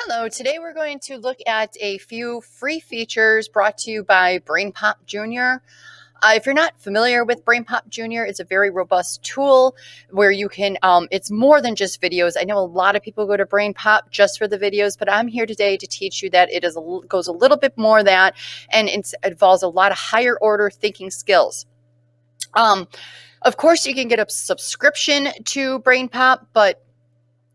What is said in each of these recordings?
Hello, today we're going to look at a few free features brought to you by BrainPop Junior. If you're not familiar with BrainPop Junior, it's a very robust tool where you can, it's more than just videos. I know a lot of people go to BrainPop just for the videos, but I'm here today to teach you that it goes a little bit more than that, and it involves a lot of higher order thinking skills. Of course, you can get a subscription to BrainPop, but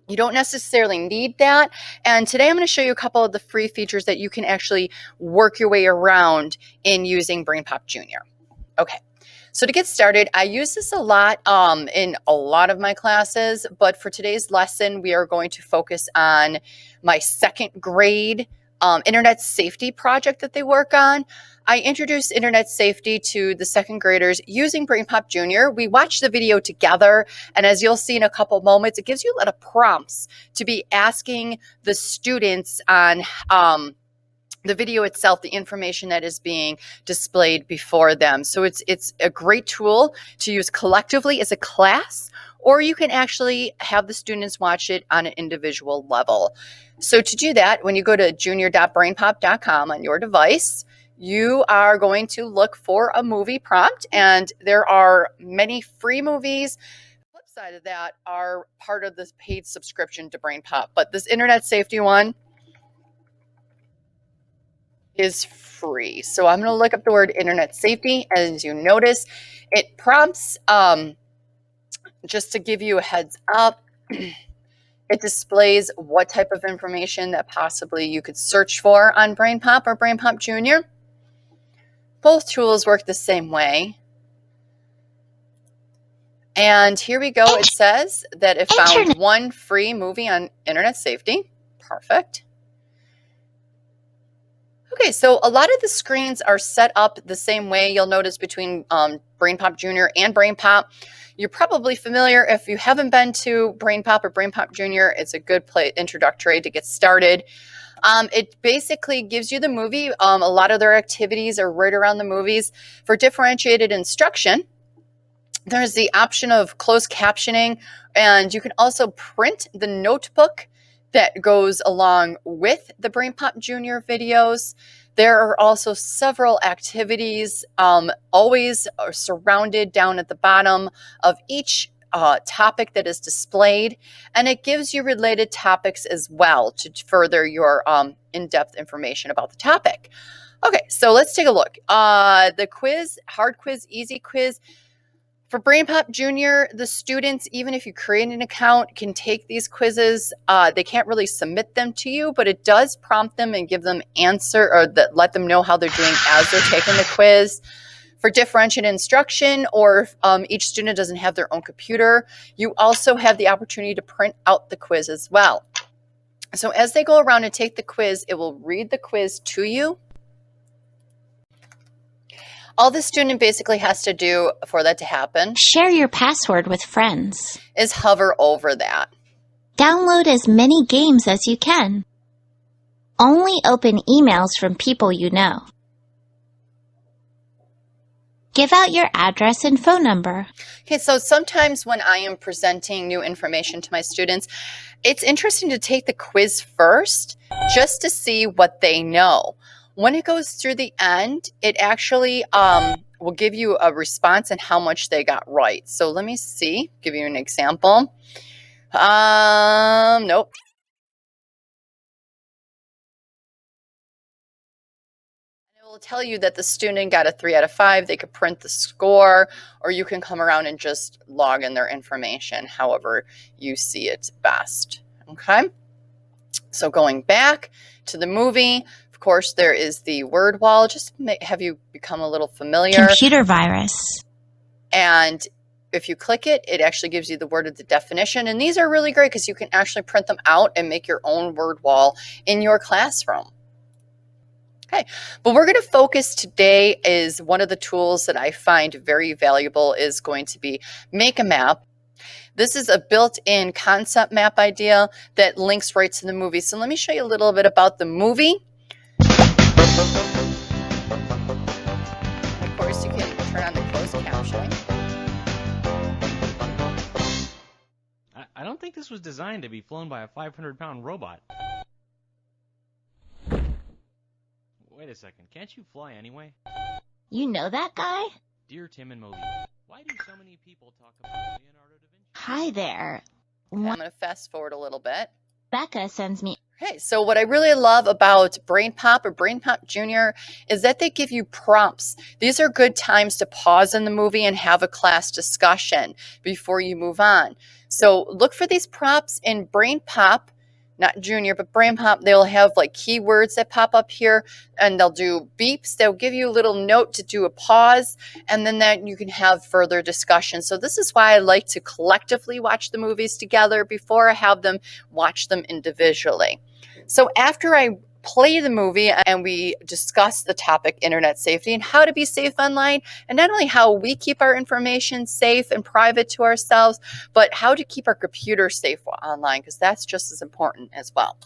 you don't necessarily need that. And today I'm going to show you a couple of the free features that you can actually work your way around in using BrainPop Junior. Okay, so to get started, I use this a lot in a lot of my classes, but for today's lesson, we are going to focus on my second grade internet safety project that they work on. I introduced internet safety to the second graders using BrainPop Junior. We watched the video together, and as you'll see in a couple moments, it gives you a lot of prompts to be asking the students on the video itself, the information that is being displayed before them. So it's a great tool to use collectively as a class, or you can actually have the students watch it on an individual level. So to do that, when you go to junior.brainpop.com on your device, you are going to look for a movie prompt, and there are many free movies. The flip side of that are part of this paid subscription to BrainPop, but this internet safety one is free. So I'm going to look up the word internet safety. As you notice, it prompts, just to give you a heads up, it displays what type of information that possibly you could search for on BrainPop or BrainPop Junior. Both tools work the same way. And here we go. It says that it found one free movie on internet safety. Perfect. Okay, so a lot of the screens are set up the same way. You'll notice between BrainPop Junior and BrainPop. You're probably familiar. If you haven't been to BrainPop or BrainPop Junior, it's a good introductory to get started. It basically gives you the movie. A lot of their activities are right around the movies. For differentiated instruction, there's the option of closed captioning, and you can also print the notebook that goes along with the BrainPop Junior videos. There are also several activities always surrounded down at the bottom of each topic that is displayed, and it gives you related topics as well to further your in-depth information about the topic. Okay, so let's take a look. The quiz, hard quiz, easy quiz. For BrainPop Junior, the students, even if you create an account, can take these quizzes. They can't really submit them to you, but it does prompt them and give them answer, or let them know how they're doing as they're taking the quiz. For differentiated instruction, or if each student doesn't have their own computer, you also have the opportunity to print out the quiz as well. So as they go around and take the quiz, it will read the quiz to you. All the student basically has to do for that to happen, share your password with friends, is hover over that. Download as many games as you can. Only open emails from people you know. Give out your address and phone number. Okay, so sometimes when I am presenting new information to my students, it's interesting to take the quiz first just to see what they know. When it goes through the end, it actually will give you a response and how much they got right. So let me see, give you an example. Nope. It will tell you that the student got a 3 out of 5. They could print the score, or you can come around and just log in their information, however you see it best. Okay. So going back to the movie, of course, there is the word wall. Just have you become a little familiar. Computer virus. And if you click it, it actually gives you the word of the definition. And these are really great because you can actually print them out and make your own word wall in your classroom. Okay, but we're going to focus today is one of the tools that I find very valuable is going to be Make a Map. This is a built-in concept map idea that links right to the movie. So let me show you a little bit about the movie. Of course, you can turn on the closed captioning. I don't think this was designed to be flown by a 500-pound robot. Wait a second, can't you fly anyway? You know that guy? Dear Tim and Malik, why do so many people talk about Leonardo da Vinci? Hi there. Okay, I'm going to fast forward a little bit. Becca sends me. Okay, so what I really love about Brain Pop or Brain Pop Junior is that they give you prompts. These are good times to pause in the movie and have a class discussion before you move on. So look for these prompts in Brain Pop, not Junior, but Brain Pop. They'll have like keywords that pop up here, and they'll do beeps. They'll give you a little note to do a pause, and then that you can have further discussion. So this is why I like to collectively watch the movies together before I have them watch them individually. So after I play the movie and we discuss the topic internet safety and how to be safe online, and not only how we keep our information safe and private to ourselves, but how to keep our computer safe online, because that's just as important as well.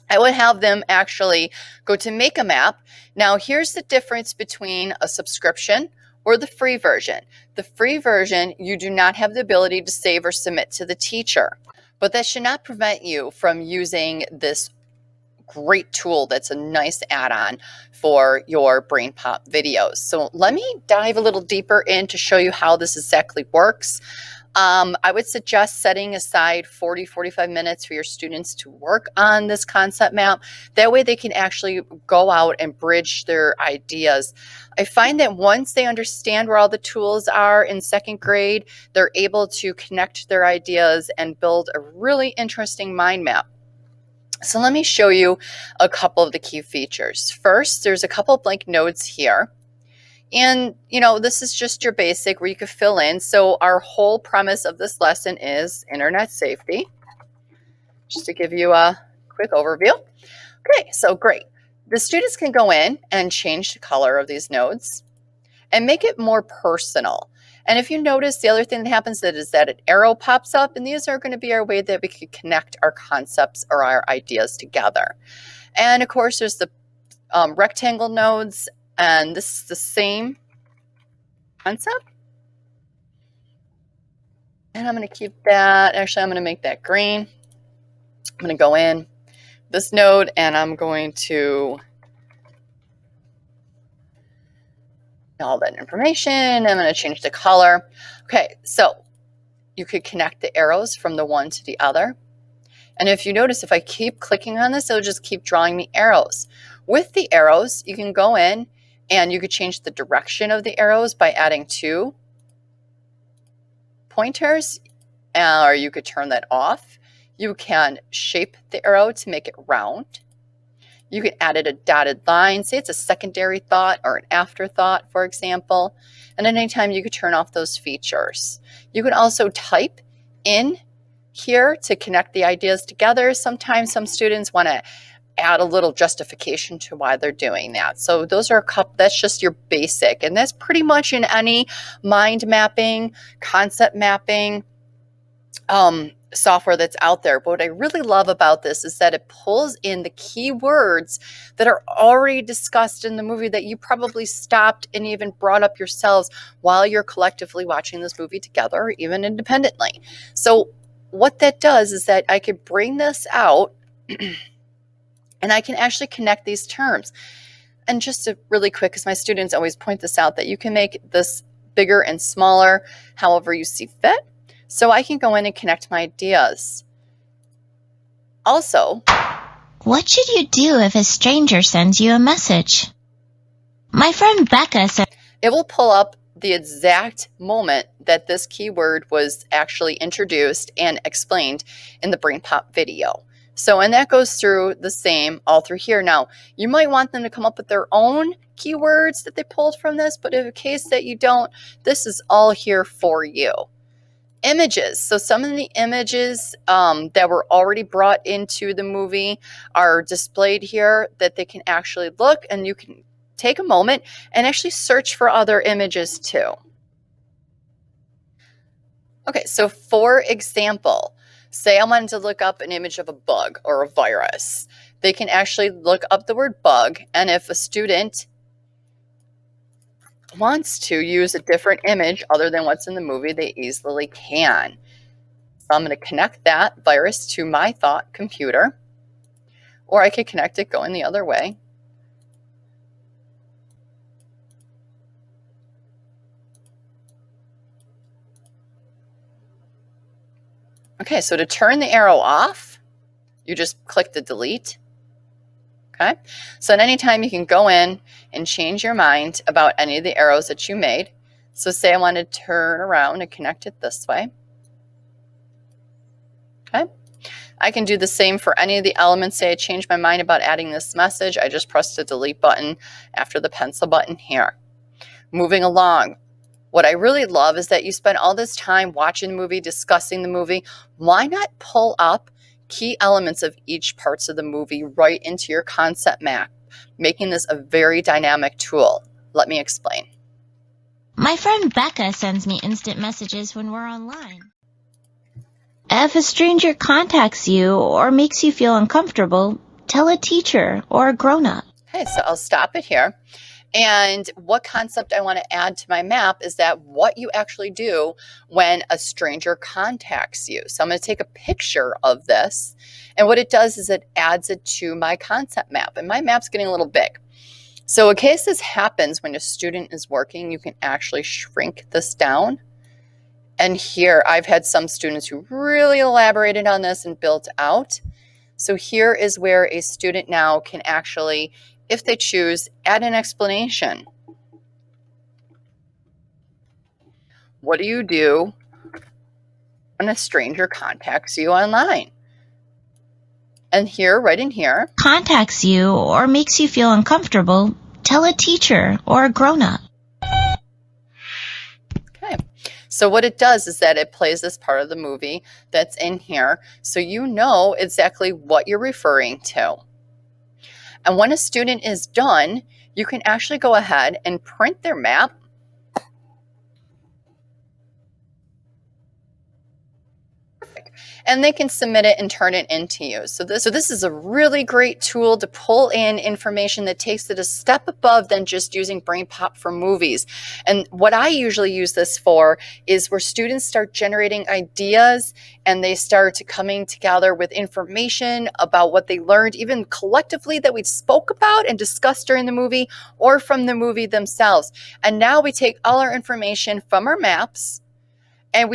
I would have them actually go to make a map. Now, here's the difference between a subscription or the free version. The free version, you do not have the ability to save or submit to the teacher. But that should not prevent you from using this great tool that's a nice add-on for your Brain Pop videos. So let me dive a little deeper in to show you how this exactly works. I would suggest setting aside 45 minutes for your students to work on this concept map. That way they can actually go out and bridge their ideas. I find that once they understand where all the tools are in second grade, they're able to connect their ideas and build a really interesting mind map. So let me show you a couple of the key features. First, there's a couple of blank nodes here. And, this is just your basic where you could fill in. So our whole premise of this lesson is internet safety. Just to give you a quick overview. Okay, so great. The students can go in and change the color of these nodes and make it more personal. And if you notice, the other thing that happens is that an arrow pops up, and these are going to be our way that we can connect our concepts or our ideas together. And of course, there's the rectangle nodes, and this is the same concept. And I'm going to keep that. Actually, I'm going to make that green. I'm going to go in this node, and I'm going to all that information. I'm going to change the color. Okay, so you could connect the arrows from the one to the other. And if you notice, if I keep clicking on this, it'll just keep drawing me arrows. With the arrows, you can go in and you could change the direction of the arrows by adding 2 pointers, or you could turn that off. You can shape the arrow to make it round. You can add it a dotted line, say it's a secondary thought or an afterthought, for example. And at any time, you could turn off those features. You can also type in here to connect the ideas together. Sometimes some students want to add a little justification to why they're doing that. So those are a couple, that's just your basic. And that's pretty much in any mind mapping, concept mapping, software that's out there. But what I really love about this is that it pulls in the key words that are already discussed in the movie that you probably stopped and even brought up yourselves while you're collectively watching this movie together, or even independently. So what that does is that I could bring this out and I can actually connect these terms. And just to really quick, because my students always point this out, that you can make this bigger and smaller however you see fit. So I can go in and connect my ideas. Also, What should you do if a stranger sends you a message? My friend Becca said it will pull up the exact moment that this keyword was actually introduced and explained in the Brain Pop video. So, and that goes through the same all through here. Now, you might want them to come up with their own keywords that they pulled from this, but in case that you don't, this is all here for you. Images. So some of the images that were already brought into the movie are displayed here that they can actually look, and you can take a moment and actually search for other images too. Okay, so for example, say I wanted to look up an image of a bug or a virus. They can actually look up the word bug, and if a student wants to use a different image other than what's in the movie, they easily can. So I'm going to connect that virus to my thought computer, or I could connect it going the other way. Okay, so to turn the arrow off, you just click the delete. Okay, so at any time you can go in and change your mind about any of the arrows that you made. So say I want to turn around and connect it this way. Okay, I can do the same for any of the elements. Say I change my mind about adding this message, I just press the delete button after the pencil button here. Moving along, what I really love is that you spend all this time watching the movie, discussing the movie. Why not pull up key elements of each parts of the movie right into your concept map, making this a very dynamic tool? Let me explain. My friend Becca sends me instant messages when we're online. If a stranger contacts you or makes you feel uncomfortable, tell a teacher or a grown-up. Okay, so I'll stop it here. And what concept I want to add to my map is that what you actually do when a stranger contacts you. So I'm going to take a picture of this. And what it does is it adds it to my concept map. And my map's getting a little big. So in case this happens when a student is working, you can actually shrink this down. And here I've had some students who really elaborated on this and built out. So here is where a student now can actually, if they choose, add an explanation. What do you do when a stranger contacts you online? And here, right in here, Contacts you or makes you feel uncomfortable, tell a teacher or a grown-up. okay. So what it does is that it plays this part of the movie that's in here, so you know exactly what you're referring to. And when a student is done, you can actually go ahead and print their map. And they can submit it and turn it into you. So this is a really great tool to pull in information that takes it a step above than just using BrainPop for movies. And what I usually use this for is where students start generating ideas and they start coming together with information about what they learned, even collectively that we spoke about and discussed during the movie or from the movie themselves. And now we take all our information from our maps, and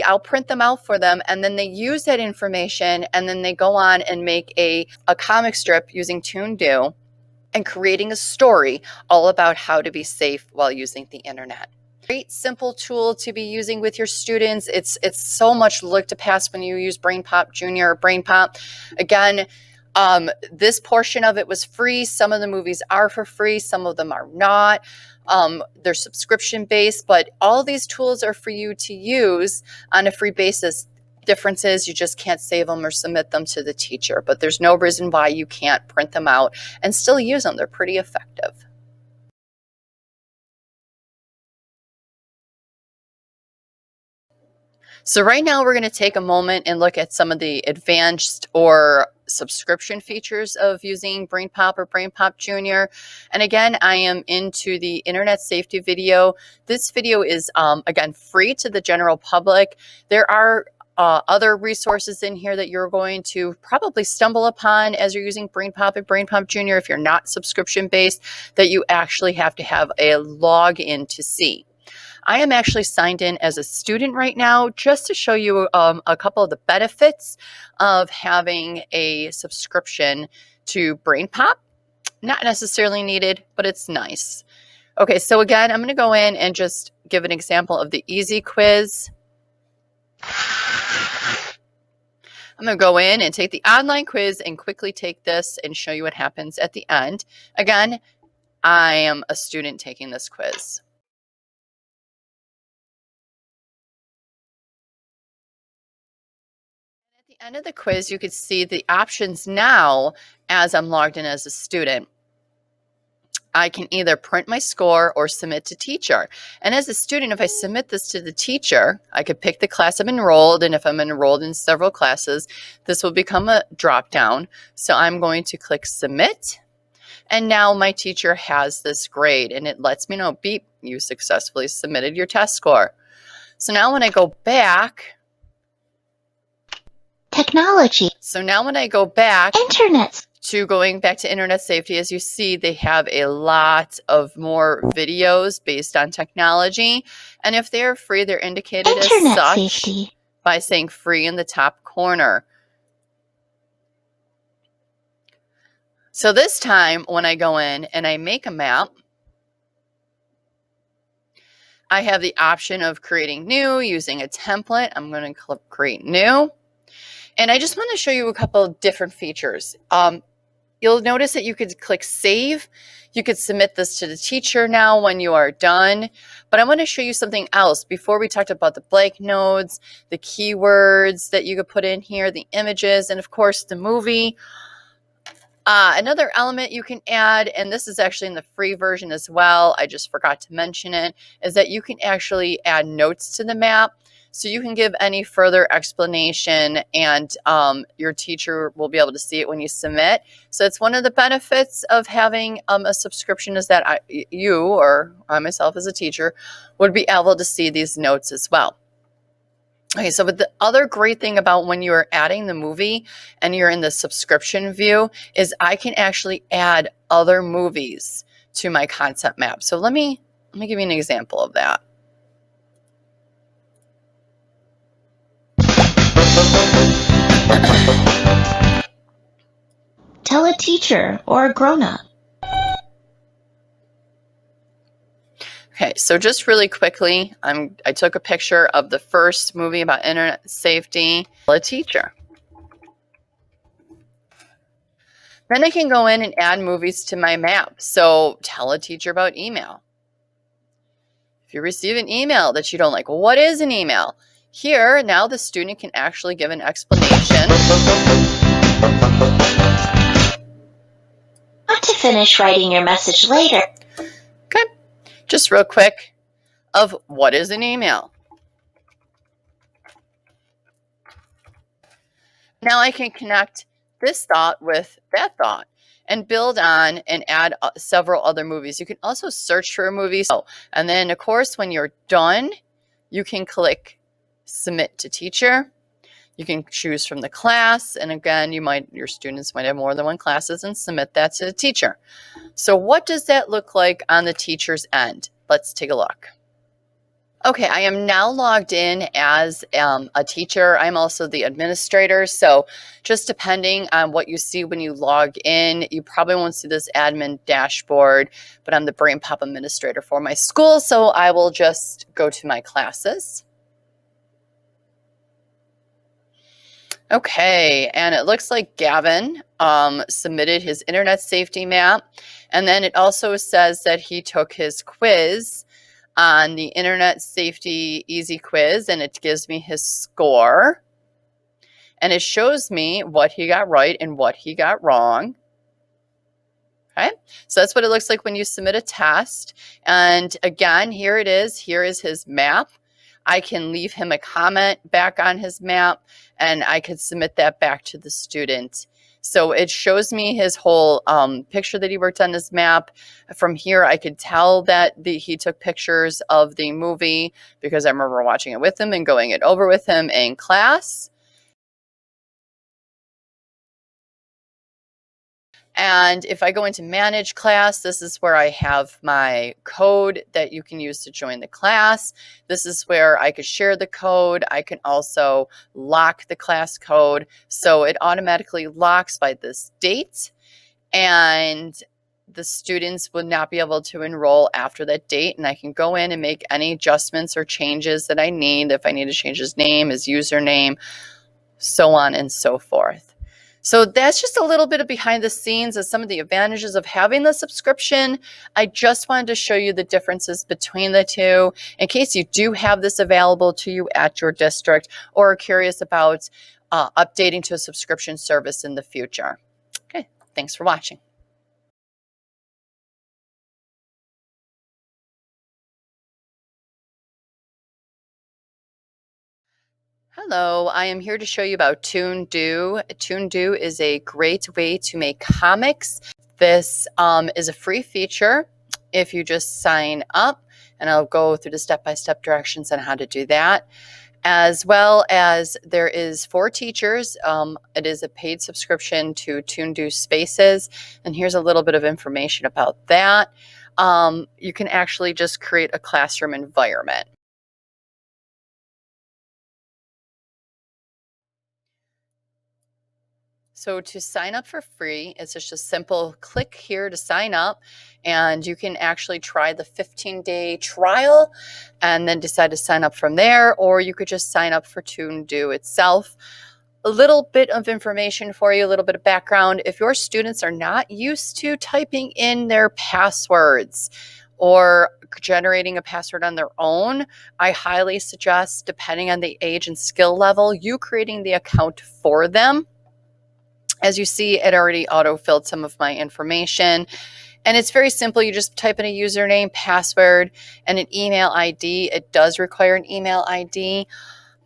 I'll print them out for them, and then they use that information, and then they go on and make a comic strip using Toon-Do and creating a story all about how to be safe while using the internet. Great simple tool to be using with your students. It's so much looked past when you use BrainPop Junior or BrainPop. Again, this portion of it was free. Some of the movies are for free. Some of them are not. They're subscription based, but all these tools are for you to use on a free basis. Difference is you just can't save them or submit them to the teacher, but there's no reason why you can't print them out and still use them. They're pretty effective. So right now we're going to take a moment and look at some of the advanced or subscription features of using BrainPop or BrainPop Junior. And again, I am into the internet safety video. This video is, again, free to the general public. There are other resources in here that you're going to probably stumble upon as you're using BrainPop and BrainPop Junior if you're not subscription based, that you actually have to have a login to see. I am actually signed in as a student right now just to show you a couple of the benefits of having a subscription to BrainPop. Not necessarily needed, but it's nice. Okay, so again, I'm going to go in and just give an example of the easy quiz. I'm going to go in and take the online quiz and quickly take this and show you what happens at the end. Again, I am a student taking this quiz. At the end of the quiz, you could see the options now as I'm logged in as a student. I can either print my score or submit to teacher. And as a student, if I submit this to the teacher, I could pick the class I'm enrolled, and if I'm enrolled in several classes, this will become a drop down. So I'm going to click submit. And now my teacher has this grade, and it lets me know, beep, you successfully submitted your test score. So now when I go back, Technology. So now when I go back Internet. to going back to internet safety, as you see, they have a lot of more videos based on technology. And if they're free, they're indicated Internet as such. safety. by saying free in the top corner. So this time when I go in and I make a map, I have the option of creating new using a template. I'm going to click create new. And I just want to show you a couple of different features. You'll notice that you could click save. You could submit this to the teacher now when you are done. But I want to show you something else. Before we talked about the blank nodes, the keywords that you could put in here, the images, and of course the movie. Another element you can add, and this is actually in the free version as well, I just forgot to mention it, is that you can actually add notes to the map. So you can give any further explanation and your teacher will be able to see it when you submit. So it's one of the benefits of having a subscription is that you or I myself as a teacher would be able to see these notes as well. Okay, so but the other great thing about when you're adding the movie and you're in the subscription view is I can actually add other movies to my concept map. So let me give you an example of that. Tell a teacher or a grown-up. Okay, so just really quickly, I took a picture of the first movie about internet safety, a teacher. Then I can go in and add movies to my map. So tell a teacher about email. If you receive an email that you don't like, what is an email? Here, now the student can actually give an explanation. Want to finish writing your message later? Okay, just real quick of what is an email. Now I can connect this thought with that thought and build on and add several other movies. You can also search for a movie. And then, of course, when you're done, you can click Submit to Teacher. You can choose from the class. And again, your students might have more than one classes and submit that to the teacher. So what does that look like on the teacher's end? Let's take a look. Okay, I am now logged in as a teacher. I'm also the administrator. So just depending on what you see when you log in, you probably won't see this admin dashboard, but I'm the Brain Pop administrator for my school. So I will just go to my classes. Okay, and it looks like Gavin submitted his internet safety map. And then it also says that he took his quiz on the Internet Safety Easy Quiz, and it gives me his score. And it shows me what he got right and what he got wrong. Okay, so that's what it looks like when you submit a test. And again, here it is. Here is his map. I can leave him a comment back on his map, and I could submit that back to the student. So it shows me his whole picture that he worked on his map. From here, I could tell that he took pictures of the movie because I remember watching it with him and going it over with him in class. And if I go into manage class, this is where I have my code that you can use to join the class. This is where I could share the code. I can also lock the class code. So it automatically locks by this date, and the students would not be able to enroll after that date. And I can go in and make any adjustments or changes that I need. If I need to change his name, his username, so on and so forth. So that's just a little bit of behind the scenes of some of the advantages of having the subscription. I just wanted to show you the differences between the two in case you do have this available to you at your district or are curious about updating to a subscription service in the future. Okay, thanks for watching. Hello, I am here to show you about ToonDo. ToonDo is a great way to make comics. This is a free feature if you just sign up, and I'll go through the step-by-step directions on how to do that. As well as there is for teachers, it is a paid subscription to ToonDo Spaces, and here's a little bit of information about that. You can actually just create a classroom environment. So to sign up for free, it's just a simple click here to sign up, and you can actually try the 15-day trial and then decide to sign up from there, or you could just sign up for Toondoo itself. A little bit of information for you, a little bit of background. If your students are not used to typing in their passwords or generating a password on their own, I highly suggest, depending on the age and skill level, you creating the account for them. As you see, it already auto-filled some of my information. And it's very simple. You just type in a username, password, and an email ID. It does require an email ID.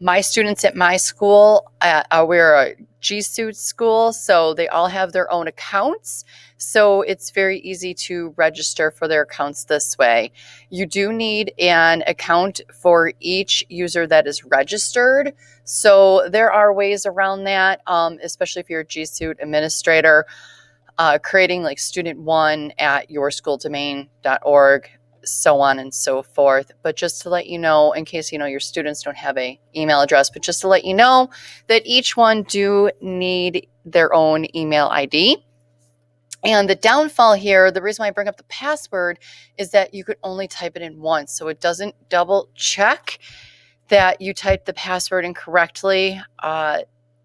My students at my school, we're a G Suite school, so they all have their own accounts. So it's very easy to register for their accounts this way. You do need an account for each user that is registered. So there are ways around that, especially if you're a G Suite administrator, creating like student1 at yourschooldomain.org, so on and so forth. But just to let you know, in case your students don't have an email address, but just to let you know that each one do need their own email ID. And the downfall here, the reason why I bring up the password, is that you could only type it in once. So it doesn't double check that you typed the password incorrectly.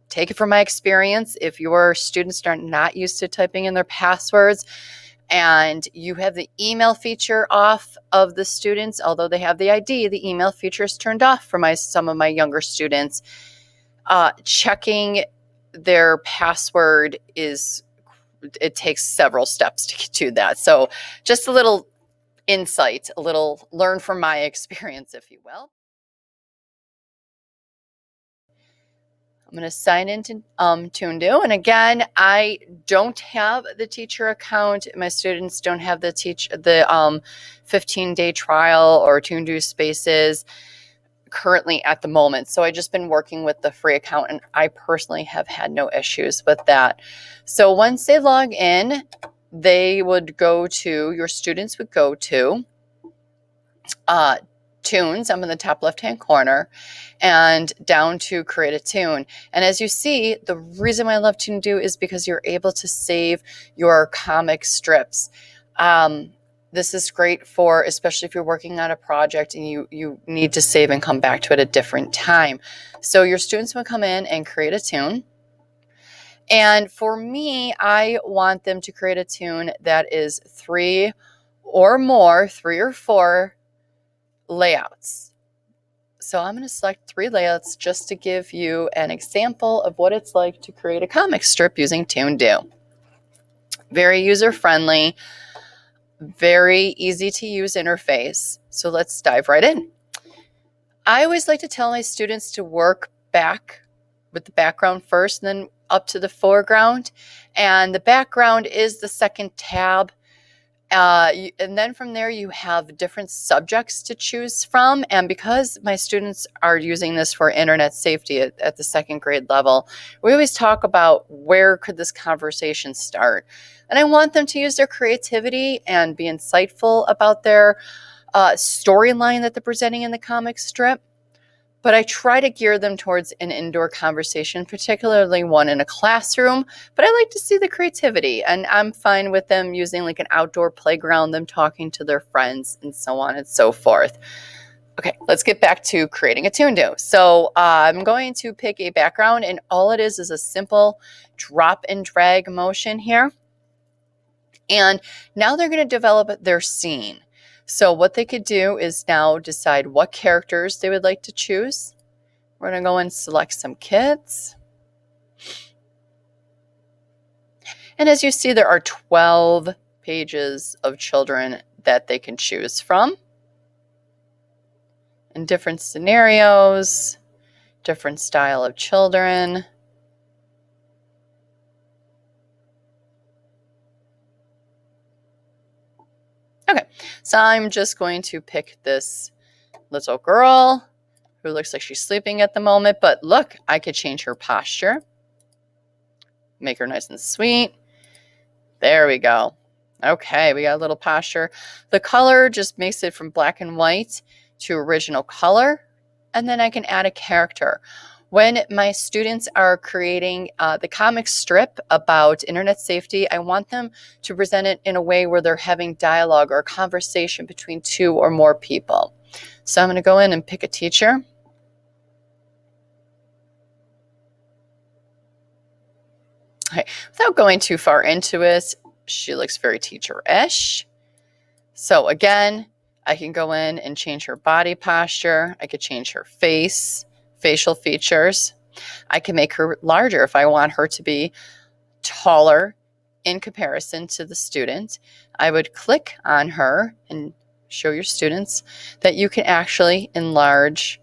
Take it from my experience. If your students are not used to typing in their passwords and you have the email feature off of the students, although they have the ID, the email feature is turned off for some of my younger students. Checking their password it takes several steps to do that. So just a little insight, a little learn from my experience, if you will. I'm going to sign into Toondoo. And again, I don't have the teacher account. My students don't have the 15-day trial or Toondoo spaces currently at the moment. So I've just been working with the free account, and I personally have had no issues with that. So once they log in, your students would go to tunes. I'm in the top left-hand corner and down to create a tune. And as you see, the reason why I love Toondoo is because you're able to save your comic strips. This is great for, especially if you're working on a project and you need to save and come back to it at a different time. So your students will come in and create a tune. And for me, I want them to create a tune that is 3 or 4 layouts. So I'm going to select 3 layouts just to give you an example of what it's like to create a comic strip using Toondoo. Very user-friendly, very easy to use interface. So let's dive right in. I always like to tell my students to work back with the background first and then up to the foreground. And the background is the second tab. And then from there, you have different subjects to choose from. And because my students are using this for internet safety at the 2nd grade level, we always talk about where could this conversation start. And I want them to use their creativity and be insightful about their storyline that they're presenting in the comic strip. But I try to gear them towards an indoor conversation, particularly one in a classroom. But I like to see the creativity, and I'm fine with them using like an outdoor playground, them talking to their friends, and so on and so forth. Okay, let's get back to creating a Toondoo. So I'm going to pick a background, and all it is a simple drop and drag motion here. And now they're going to develop their scene. So what they could do is now decide what characters they would like to choose. We're going to go and select some kids. And as you see, there are 12 pages of children that they can choose from in different scenarios, different style of children. Okay, so I'm just going to pick this little girl who looks like she's sleeping at the moment, but look, I could change her posture, make her nice and sweet. There we go. Okay, we got a little posture. The color just makes it from black and white to original color, and then I can add a character. When my students are creating the comic strip about internet safety, I want them to present it in a way where they're having dialogue or conversation between 2 or more people. So I'm going to go in and pick a teacher. Okay. Without going too far into it, she looks very teacher-ish. So again, I can go in and change her body posture. I could change her face, facial features. I can make her larger if I want her to be taller in comparison to the student. I would click on her and show your students that you can actually enlarge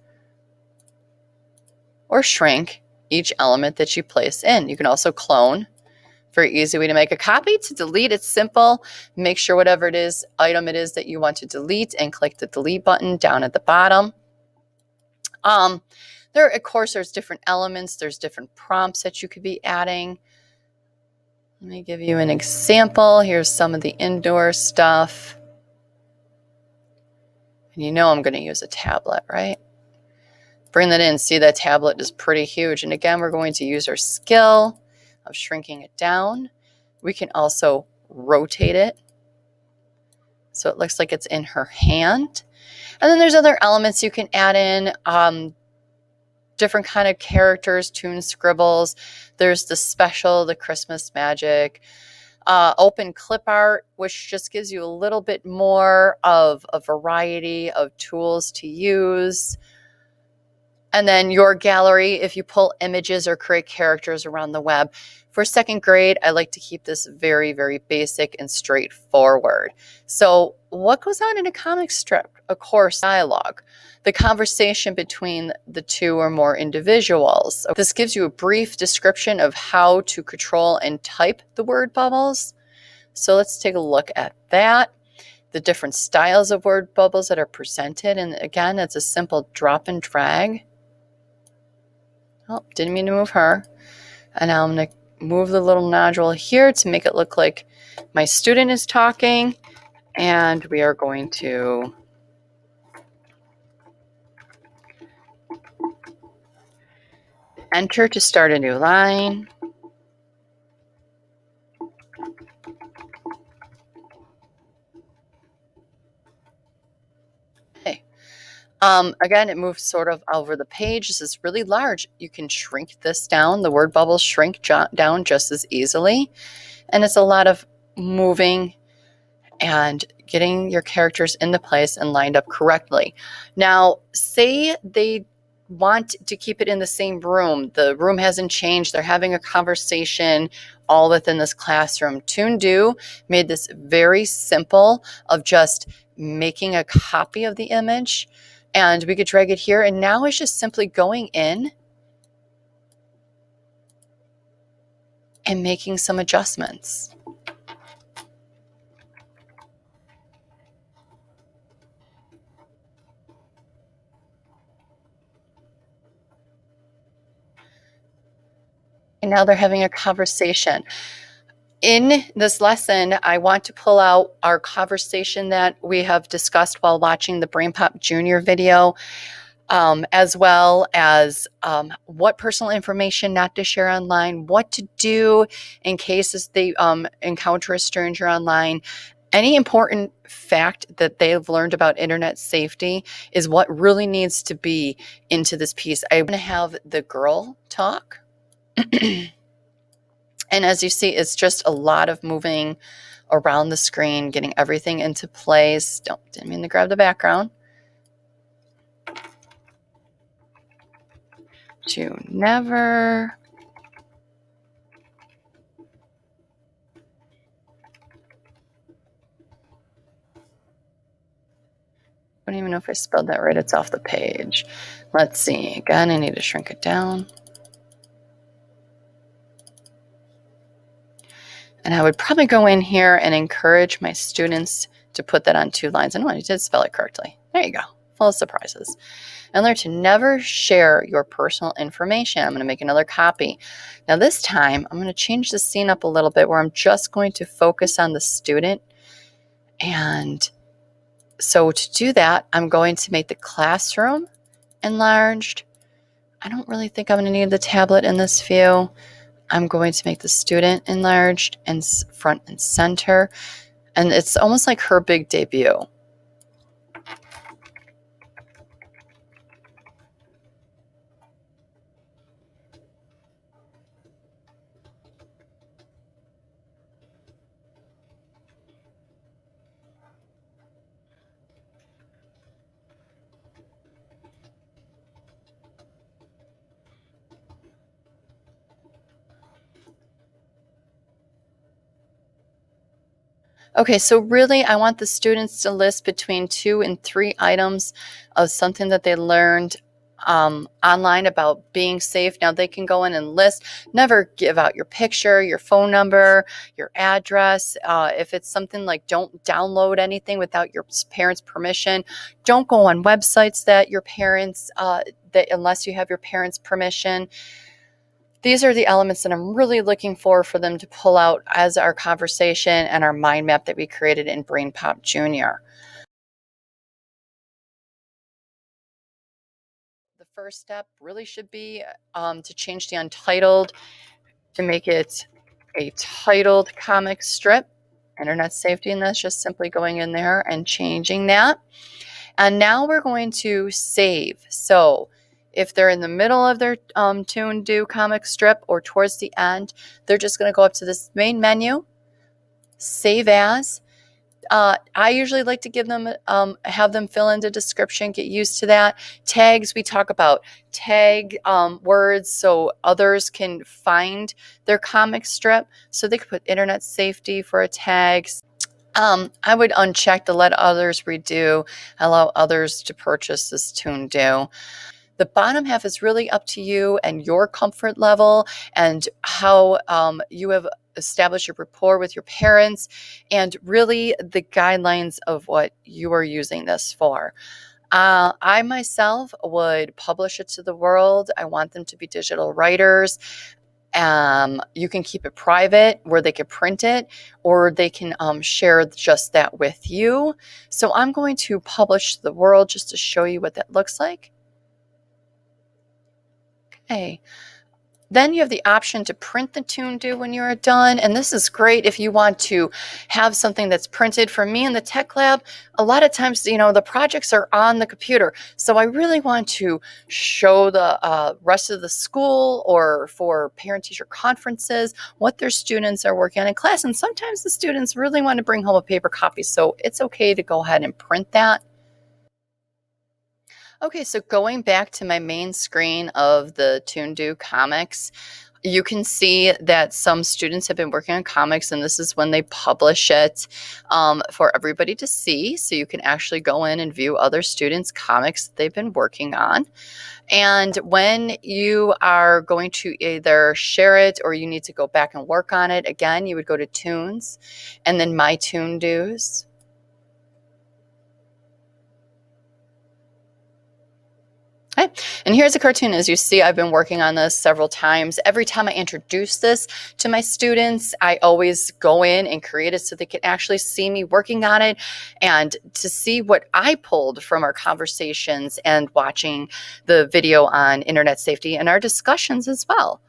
or shrink each element that you place in. You can also clone. Very easy way to make a copy. To delete, it's simple. Make sure whatever it is, item it is that you want to delete, and click the delete button down at the bottom. Of course, there's different elements. There's different prompts that you could be adding. Let me give you an example. Here's some of the indoor stuff. And you know I'm going to use a tablet, right? Bring that in. See, that tablet is pretty huge. And again, we're going to use our skill of shrinking it down. We can also rotate it so it looks like it's in her hand. And then there's other elements you can add in, different kind of characters, toon scribbles. There's the Christmas magic, open clip art, which just gives you a little bit more of a variety of tools to use. And then your gallery, if you pull images or create characters around the web. For 2nd grade, I like to keep this very, very basic and straightforward. So what goes on in a comic strip? Of course, dialogue, the conversation between the 2 or more individuals. This gives you a brief description of how to control and type the word bubbles. So let's take a look at that. The different styles of word bubbles that are presented. And again, it's a simple drop and drag. Oh, didn't mean to move her. And now I'm going to move the little nodule here to make it look like my student is talking. And we are going to enter to start a new line. Okay. Again, it moves sort of over the page. This is really large. You can shrink this down. The word bubbles shrink down just as easily. And it's a lot of moving and getting your characters into place and lined up correctly. Now, say they want to keep it in the same room. The room hasn't changed. They're having a conversation all within this classroom. ToonDo made this very simple of just making a copy of the image, and we could drag it here. And now it's just simply going in and making some adjustments. And now they're having a conversation. In this lesson, I want to pull out our conversation that we have discussed while watching the BrainPop Junior video, as well as what personal information not to share online, what to do in cases they encounter a stranger online. Any important fact that they've learned about internet safety is what really needs to be into this piece. I'm going to have the girl talk. And as you see, it's just a lot of moving around the screen, getting everything into place. Didn't mean to grab the background. To never I don't even know if I spelled that right. It's off the page. Let's see. Again, I need to shrink it down. And I would probably go in here and encourage my students to put that on 2 lines. And I did spell it correctly. There you go. Full of surprises. And learn to never share your personal information. I'm going to make another copy. Now this time, I'm going to change the scene up a little bit where I'm just going to focus on the student. And so to do that, I'm going to make the classroom enlarged. I don't really think I'm going to need the tablet in this view. I'm going to make the student enlarged and front and center. And it's almost like her big debut. Okay, so really I want the students to list between 2 and 3 items of something that they learned online about being safe. Now they can go in and list. Never give out your picture, your phone number, your address. If it's something like don't download anything without your parents' permission, don't go on websites that your parents, that unless you have your parents' permission. These are the elements that I'm really looking for them to pull out as our conversation and our mind map that we created in Brain Pop Junior. The first step really should be to change the untitled to make it a titled comic strip, internet safety, and that's just simply going in there and changing that. And now we're going to save. So if they're in the middle of their Toon Do comic strip or towards the end, they're just going to go up to this main menu, save as. I usually like to give them, have them fill in the description, get used to that. Tags, we talk about tag words so others can find their comic strip. So they could put internet safety for a tag. I would uncheck to let others redo, allow others to purchase this Toon Do. The bottom half is really up to you and your comfort level and how you have established your rapport with your parents and really the guidelines of what you are using this for. I myself would publish it to the world. I want them to be digital writers. You can keep it private where they can print it or they can share just that with you. So I'm going to publish to the world just to show you what that looks like. Okay. Then you have the option to print the Toon Do when you're done. And this is great if you want to have something that's printed. For me in the tech lab, a lot of times, the projects are on the computer. So I really want to show the rest of the school or for parent-teacher conferences what their students are working on in class. And sometimes the students really want to bring home a paper copy. So it's okay to go ahead and print that. Okay, so going back to my main screen of the Toon Do comics, you can see that some students have been working on comics, and this is when they publish it for everybody to see. So you can actually go in and view other students' comics that they've been working on. And when you are going to either share it or you need to go back and work on it, again, you would go to Toons and then My Toon Do's. Okay. And here's a cartoon. As you see, I've been working on this several times. Every time I introduce this to my students, I always go in and create it so they can actually see me working on it and to see what I pulled from our conversations and watching the video on internet safety and our discussions as well.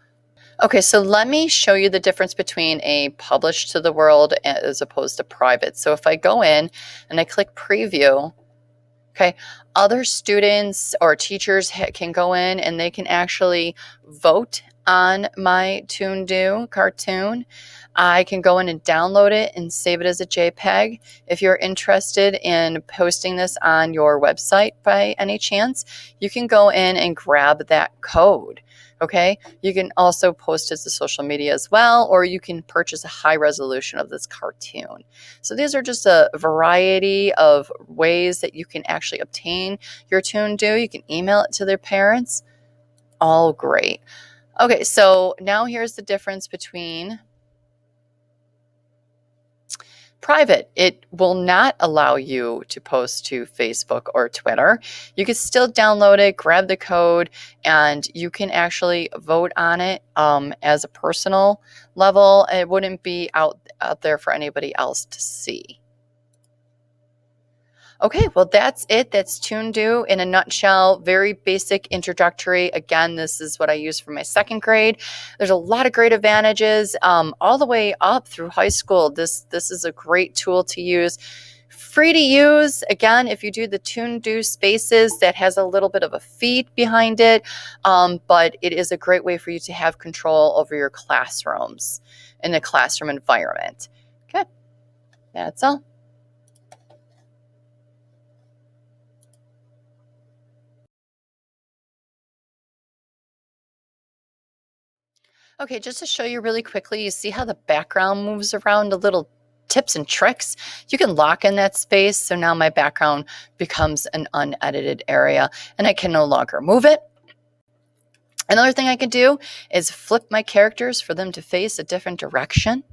Okay, so let me show you the difference between a published to the world as opposed to private. So if I go in and I click preview, okay, other students or teachers can go in and they can actually vote on my Toon Do cartoon. I can go in and download it and save it as a JPEG. If you're interested in posting this on your website by any chance, you can go in and grab that code. Okay, you can also post it to social media as well, or you can purchase a high resolution of this cartoon. So these are just a variety of ways that you can actually obtain your Toon Do. You can email it to their parents. All great. Okay, so now here's the difference between private. It will not allow you to post to Facebook or Twitter. You can still download it, grab the code, and you can actually vote on it as a personal level. It wouldn't be out there for anybody else to see. Okay, well, that's it. That's ToonDo in a nutshell. Very basic introductory. Again, this is what I use for my second grade. There's a lot of great advantages all the way up through high school. This is a great tool to use. Free to use. Again, if you do the ToonDo spaces, that has a little bit of a fee behind it, but it is a great way for you to have control over your classrooms in a classroom environment. Okay, that's all. Okay, just to show you really quickly, you see how the background moves around, a little tips and tricks. You can lock in that space, so now my background becomes an unedited area and I can no longer move it. Another thing I can do is flip my characters for them to face a different direction.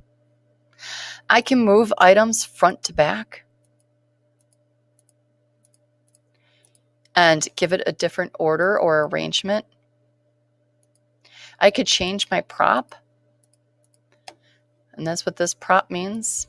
I can move items front to back and give it a different order or arrangement. I could change my prop, and that's what this prop means.